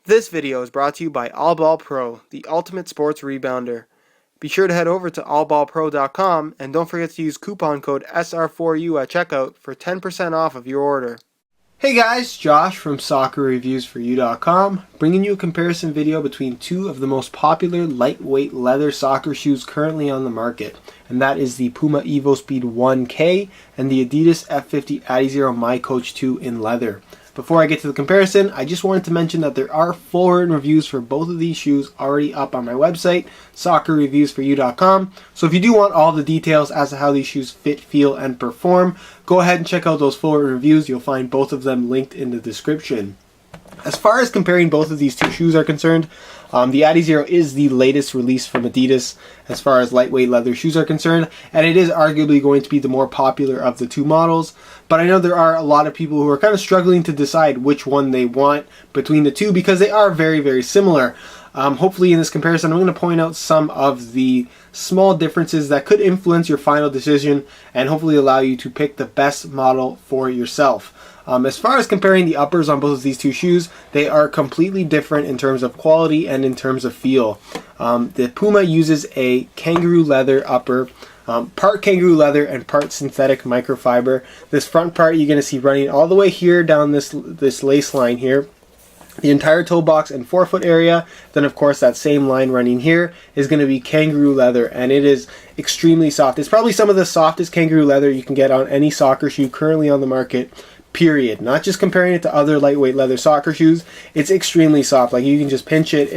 This video is brought to you by All Ball Pro, the ultimate sports rebounder. Be sure to head over to allballpro.com and don't forget to use coupon code SR4U at checkout for 10% off of your order. Hey guys, Josh from soccerreviewsforyou.com, bringing you a comparison video between two of the most popular lightweight leather soccer shoes currently on the market, and that is the Puma evoSPEED 1K and the Adidas F50 Adizero miCoach 2 in leather. Before I get to the comparison, I just wanted to mention that there are full written reviews for both of these shoes already up on my website, soccerreviewsforyou.com. So if you do want all the details as to how these shoes fit, feel, and perform, go ahead and check out those full written reviews. You'll find both of them linked in the description. As far as comparing both of these two shoes are concerned, the Adizero is the latest release from Adidas as far as lightweight leather shoes are concerned, and it is arguably going to be the more popular of the two models. But I know there are a lot of people who are kind of struggling to decide which one they want between the two because they are very, very similar. Hopefully in this comparison, I'm going to point out some of the small differences that could influence your final decision and hopefully allow you to pick the best model for yourself. As far as comparing the uppers on both of these two shoes, they are completely different in terms of quality and in terms of feel. The Puma uses a kangaroo leather upper, part kangaroo leather and part synthetic microfiber. This front part you're going to see running all the way here down this lace line here. The entire toe box and forefoot area, then of course that same line running here is going to be kangaroo leather, and it is extremely soft. It's probably some of the softest kangaroo leather you can get on any soccer shoe currently on the market, period. Not just comparing it to other lightweight leather soccer shoes, it's extremely soft. Like, you can just pinch it,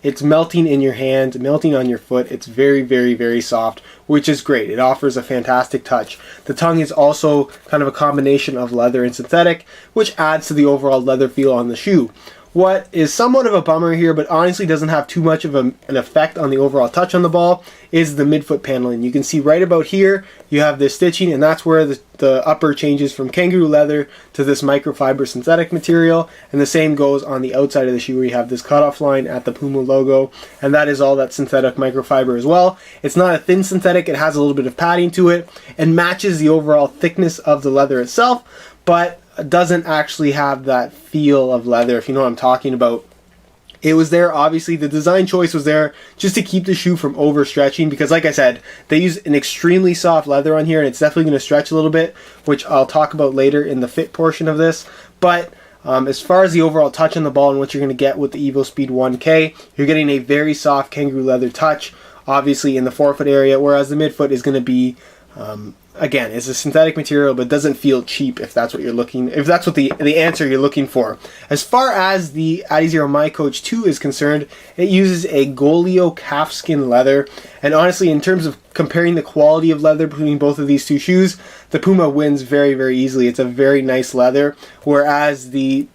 it's melting in your hand, melting on your foot. It's very, very, very soft, which is great. It offers a fantastic touch. The tongue is also kind of a combination of leather and synthetic, which adds to the overall leather feel on the shoe. What is somewhat of a bummer here, but honestly doesn't have too much of an effect on the overall touch on the ball, is the midfoot paneling. You can see right about here, you have this stitching, and that's where the upper changes from kangaroo leather to this microfiber synthetic material, and the same goes on the outside of the shoe where you have this cutoff line at the Puma logo, and that is all that synthetic microfiber as well. It's not a thin synthetic, it has a little bit of padding to it, and matches the overall thickness of the leather itself, but doesn't actually have that feel of leather, if you know what I'm talking about. It was there, obviously, the design choice was there just to keep the shoe from overstretching, because like I said, they use an extremely soft leather on here, and it's definitely going to stretch a little bit, which I'll talk about later in the fit portion of this. But as far as the overall touch on the ball and what you're going to get with the evoSPEED 1K, you're getting a very soft kangaroo leather touch, obviously in the forefoot area, whereas the midfoot is going to be again, it's a synthetic material, but doesn't feel cheap if that's what you're looking, if that's what the answer you're looking for. As far as the Adizero miCoach 2 is concerned, it uses a Golio calfskin leather, and honestly, in terms of comparing the quality of leather between both of these two shoes, the Puma wins very, very easily. It's a very nice leather, whereas the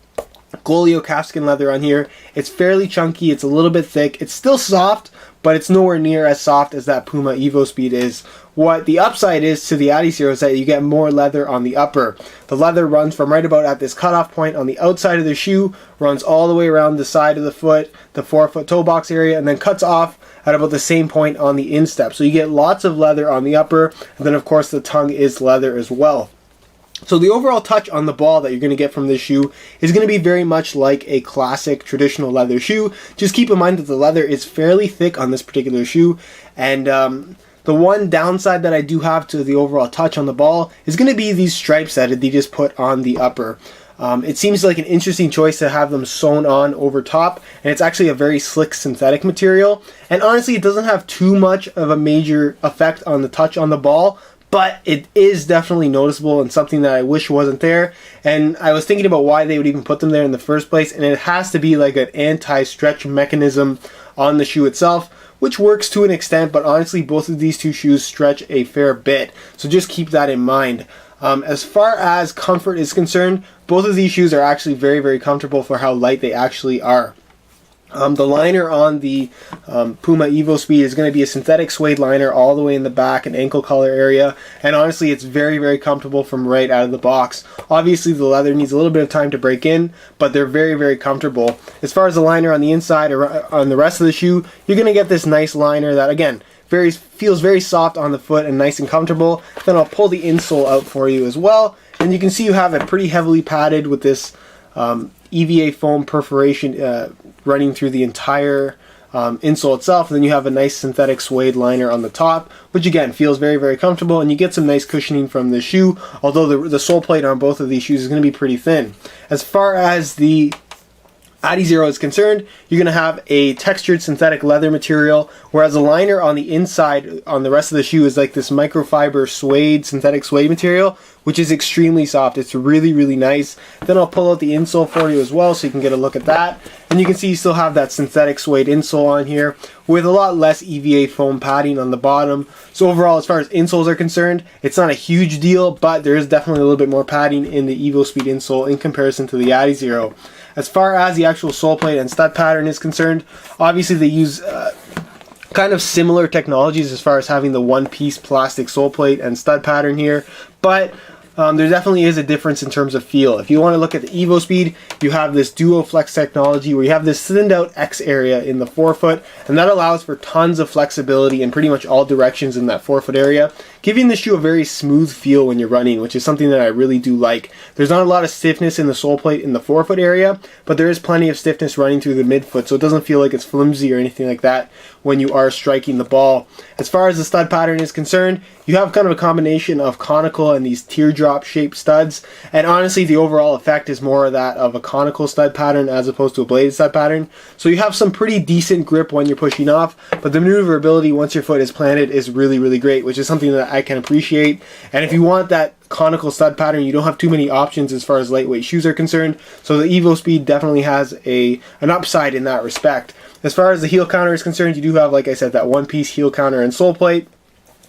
Golio calfskin leather on here, it's fairly chunky, it's a little bit thick, it's still soft, but it's nowhere near as soft as that Puma evoSPEED is. What the upside is to the Adizero is that you get more leather on the upper. The leather runs from right about at this cutoff point on the outside of the shoe, runs all the way around the side of the foot, the forefoot toe box area, and then cuts off at about the same point on the instep. So you get lots of leather on the upper, and then of course the tongue is leather as well. So the overall touch on the ball that you're going to get from this shoe is going to be very much like a classic traditional leather shoe. Just keep in mind that the leather is fairly thick on this particular shoe, and the one downside that I do have to the overall touch on the ball is going to be these stripes that Adidas put on the upper. It seems like an interesting choice to have them sewn on over top, and it's actually a very slick synthetic material, and honestly it doesn't have too much of a major effect on the touch on the ball, but it is definitely noticeable and something that I wish wasn't there. And I was thinking about why they would even put them there in the first place, and it has to be like an anti-stretch mechanism on the shoe itself, which works to an extent, but honestly both of these two shoes stretch a fair bit, so just keep that in mind. As far as comfort is concerned, both of these shoes are actually very, very comfortable for how light they actually are. The liner on the Puma evoSPEED is going to be a synthetic suede liner all the way in the back and ankle collar area, and honestly it's very, very comfortable from right out of the box. Obviously the leather needs a little bit of time to break in, but they're very, very comfortable. As far as the liner on the inside or on the rest of the shoe, you're going to get this nice liner that again feels very soft on the foot and nice and comfortable. Then I'll pull the insole out for you as well, and you can see you have it pretty heavily padded with this EVA foam perforation running through the entire insole itself. And then you have a nice synthetic suede liner on the top, which again feels very, very comfortable, and you get some nice cushioning from the shoe, although the sole plate on both of these shoes is going to be pretty thin. As far as the Adizero is concerned, you're going to have a textured synthetic leather material, whereas the liner on the inside on the rest of the shoe is like this microfiber suede, synthetic suede material, which is extremely soft. It's really, really nice. Then I'll pull out the insole for you as well so you can get a look at that. And you can see you still have that synthetic suede insole on here with a lot less EVA foam padding on the bottom. So overall, as far as insoles are concerned, it's not a huge deal, but there is definitely a little bit more padding in the evoSPEED insole in comparison to the Adizero. As far as the actual sole plate and stud pattern is concerned, obviously they use kind of similar technologies as far as having the one-piece plastic sole plate and stud pattern here, but there definitely is a difference in terms of feel. If you want to look at the evoSPEED, you have this duo flex technology where you have this thinned out X area in the forefoot, and that allows for tons of flexibility in pretty much all directions in that forefoot area, giving the shoe a very smooth feel when you're running, which is something that I really do like. There's not a lot of stiffness in the sole plate in the forefoot area, but there is plenty of stiffness running through the midfoot, so it doesn't feel like it's flimsy or anything like that when you are striking the ball. As far as the stud pattern is concerned, you have kind of a combination of conical and these teardrop shaped studs, and honestly the overall effect is more of that of a conical stud pattern as opposed to a bladed stud pattern. So you have some pretty decent grip when you're pushing off, but the maneuverability once your foot is planted is really, really great, which is something that I can appreciate. And if you want that conical stud pattern, you don't have too many options as far as lightweight shoes are concerned, so the evoSPEED definitely has an upside in that respect. As far as the heel counter is concerned, you do have, like I said, that one-piece heel counter and sole plate.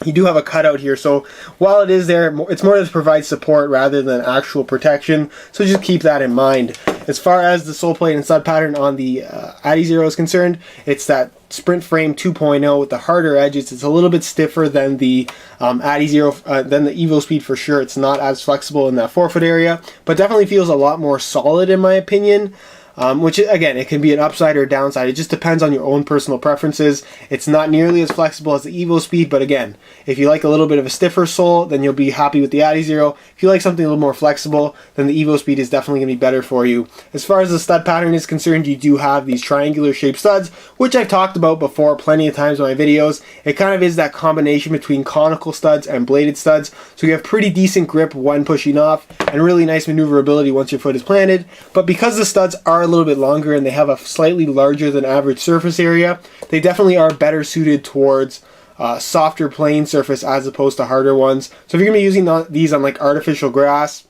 You do have a cutout here, so while it is there, it's more to provide support rather than actual protection, so just keep that in mind. As far as the sole plate and stud pattern on the Adizero is concerned, it's that Sprint Frame 2.0 with the harder edges. It's a little bit stiffer than the Adizero, than the evoSPEED for sure. It's not as flexible in that forefoot area, but definitely feels a lot more solid in my opinion. Which again, it can be an upside or a downside. It just depends on your own personal preferences. It's not nearly as flexible as the evoSPEED, but again, if you like a little bit of a stiffer sole, then you'll be happy with the Adizero. If you like something a little more flexible, then the evoSPEED is definitely going to be better for you. As far as the stud pattern is concerned, you do have these triangular shaped studs, which I've talked about before plenty of times in my videos. It kind of is that combination between conical studs and bladed studs, so you have pretty decent grip when pushing off and really nice maneuverability once your foot is planted. But because the studs are a little bit longer and they have a slightly larger than average surface area, they definitely are better suited towards softer playing surface as opposed to harder ones. So if you're going to be using these on like artificial grass,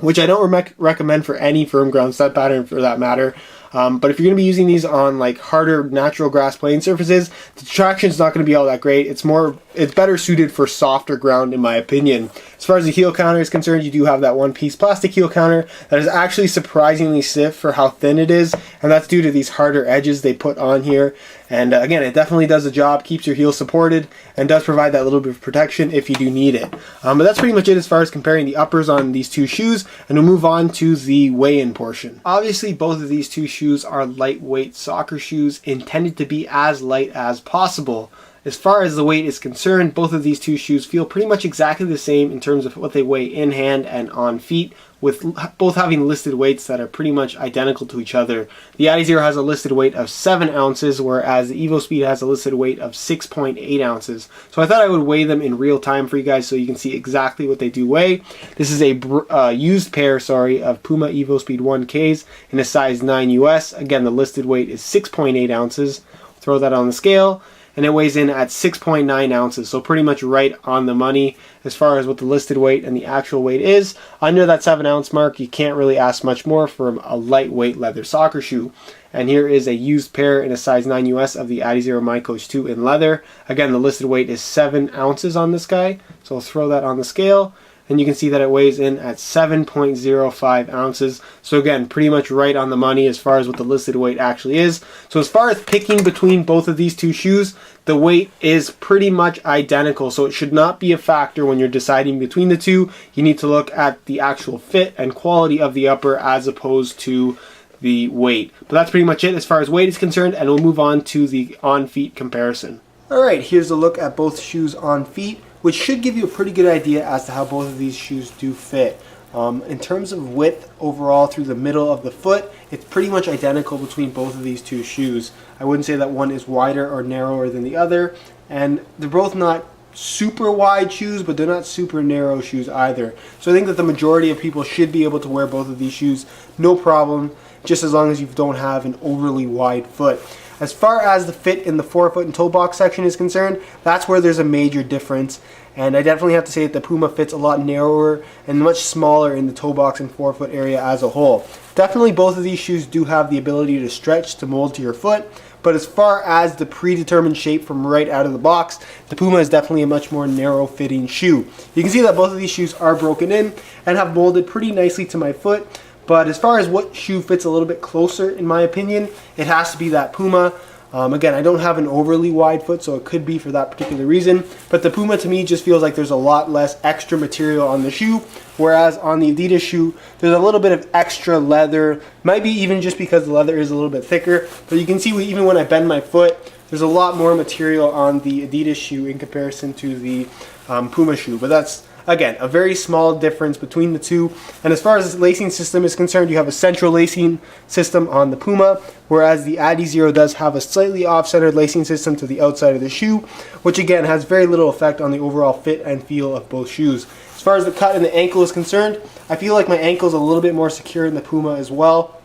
which I don't recommend for any firm ground stud pattern for that matter, but if you're going to be using these on like harder natural grass playing surfaces, the traction is not going to be all that great. It's better suited for softer ground in my opinion. As far as the heel counter is concerned, you do have that one-piece plastic heel counter that is actually surprisingly stiff for how thin it is, and that's due to these harder edges they put on here. And again, it definitely does the job, keeps your heel supported, and does provide that little bit of protection if you do need it. But that's pretty much it as far as comparing the uppers on these two shoes, and we'll move on to the weigh-in portion. Obviously, both of these two shoes are lightweight soccer shoes intended to be as light as possible. As far as the weight is concerned, both of these two shoes feel pretty much exactly the same in terms of what they weigh in hand and on feet, with both having listed weights that are pretty much identical to each other. The Adizero has a listed weight of 7 ounces, whereas the evoSPEED has a listed weight of 6.8 ounces. So I thought I would weigh them in real time for you guys so you can see exactly what they do weigh. This is a used pair, of Puma evoSPEED 1Ks in a size 9 US. Again, the listed weight is 6.8 ounces. Throw that on the scale, and it weighs in at 6.9 ounces, so pretty much right on the money as far as what the listed weight and the actual weight is. Under that 7 ounce mark, you can't really ask much more from a lightweight leather soccer shoe. And here is a used pair in a size 9 US of the Adizero miCoach 2 in leather. Again, the listed weight is 7 ounces on this guy, so I'll throw that on the scale, and you can see that it weighs in at 7.05 ounces. So again, pretty much right on the money as far as what the listed weight actually is. So as far as picking between both of these two shoes, the weight is pretty much identical, so it should not be a factor when you're deciding between the two. You need to look at the actual fit and quality of the upper as opposed to the weight. But that's pretty much it as far as weight is concerned, and we'll move on to the on-feet comparison. Alright, here's a look at both shoes on feet, which should give you a pretty good idea as to how both of these shoes do fit. In terms of width overall through the middle of the foot, it's pretty much identical between both of these two shoes. I wouldn't say that one is wider or narrower than the other, and they're both not super wide shoes, but they're not super narrow shoes either. So I think that the majority of people should be able to wear both of these shoes, no problem, just as long as you don't have an overly wide foot. As far as the fit in the forefoot and toe box section is concerned, that's where there's a major difference. And I definitely have to say that the Puma fits a lot narrower and much smaller in the toe box and forefoot area as a whole. Definitely both of these shoes do have the ability to stretch to mold to your foot, but as far as the predetermined shape from right out of the box, the Puma is definitely a much more narrow fitting shoe. You can see that both of these shoes are broken in and have molded pretty nicely to my foot. But as far as what shoe fits a little bit closer, in my opinion, it has to be that Puma. Again, I don't have an overly wide foot, so it could be for that particular reason. But the Puma to me just feels like there's a lot less extra material on the shoe, whereas on the Adidas shoe, there's a little bit of extra leather. Might be even just because the leather is a little bit thicker. But you can see even when I bend my foot, there's a lot more material on the Adidas shoe in comparison to the Puma shoe. But that's, again, a very small difference between the two. And as far as the lacing system is concerned, you have a central lacing system on the Puma, whereas the Adizero does have a slightly off-centered lacing system to the outside of the shoe, which again has very little effect on the overall fit and feel of both shoes. As far as the cut in the ankle is concerned, I feel like my ankle is a little bit more secure in the Puma as well.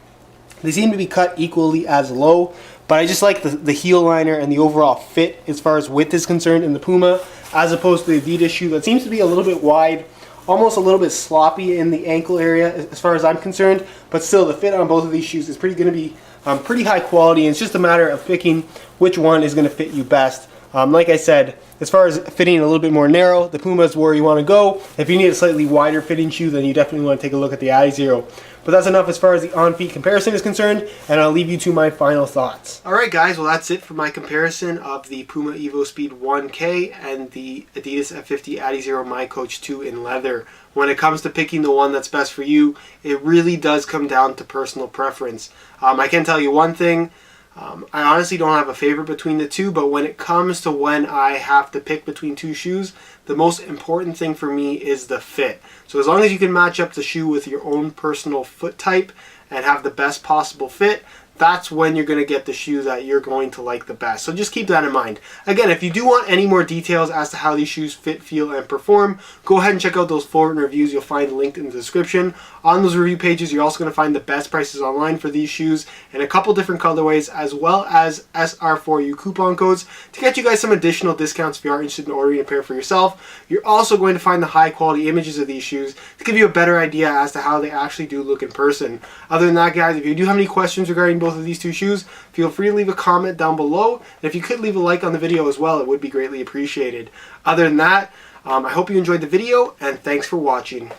They seem to be cut equally as low, but I just like the heel liner and the overall fit as far as width is concerned in the Puma, as opposed to the Adidas shoe that seems to be a little bit wide, almost a little bit sloppy in the ankle area as far as I'm concerned. But still, the fit on both of these shoes is going to be pretty high quality, and it's just a matter of picking which one is going to fit you best. Like I said, as far as fitting a little bit more narrow, the Puma is where you want to go. If you need a slightly wider fitting shoe, then you definitely want to take a look at the Adizero. But that's enough as far as the on-feet comparison is concerned, and I'll leave you to my final thoughts. Alright guys, well that's it for my comparison of the Puma evoSPEED 1K and the Adidas F50 Adizero miCoach 2 in leather. When it comes to picking the one that's best for you, it really does come down to personal preference. I can tell you one thing, I honestly don't have a favorite between the two, but when it comes to when I have to pick between two shoes, the most important thing for me is the fit. So as long as you can match up the shoe with your own personal foot type and have the best possible fit, that's when you're going to get the shoe that you're going to like the best. So just keep that in mind. Again, if you do want any more details as to how these shoes fit, feel, and perform, go ahead and check out those full written reviews you'll find linked in the description. On those review pages, you're also going to find the best prices online for these shoes in a couple different colorways, as well as SR4U coupon codes to get you guys some additional discounts if you are interested in ordering a pair for yourself. You're also going to find the high quality images of these shoes to give you a better idea as to how they actually do look in person. Other than that, guys, if you do have any questions regarding both of these two shoes, feel free to leave a comment down below. And if you could leave a like on the video as well, it would be greatly appreciated. Other than that, I hope you enjoyed the video, and thanks for watching.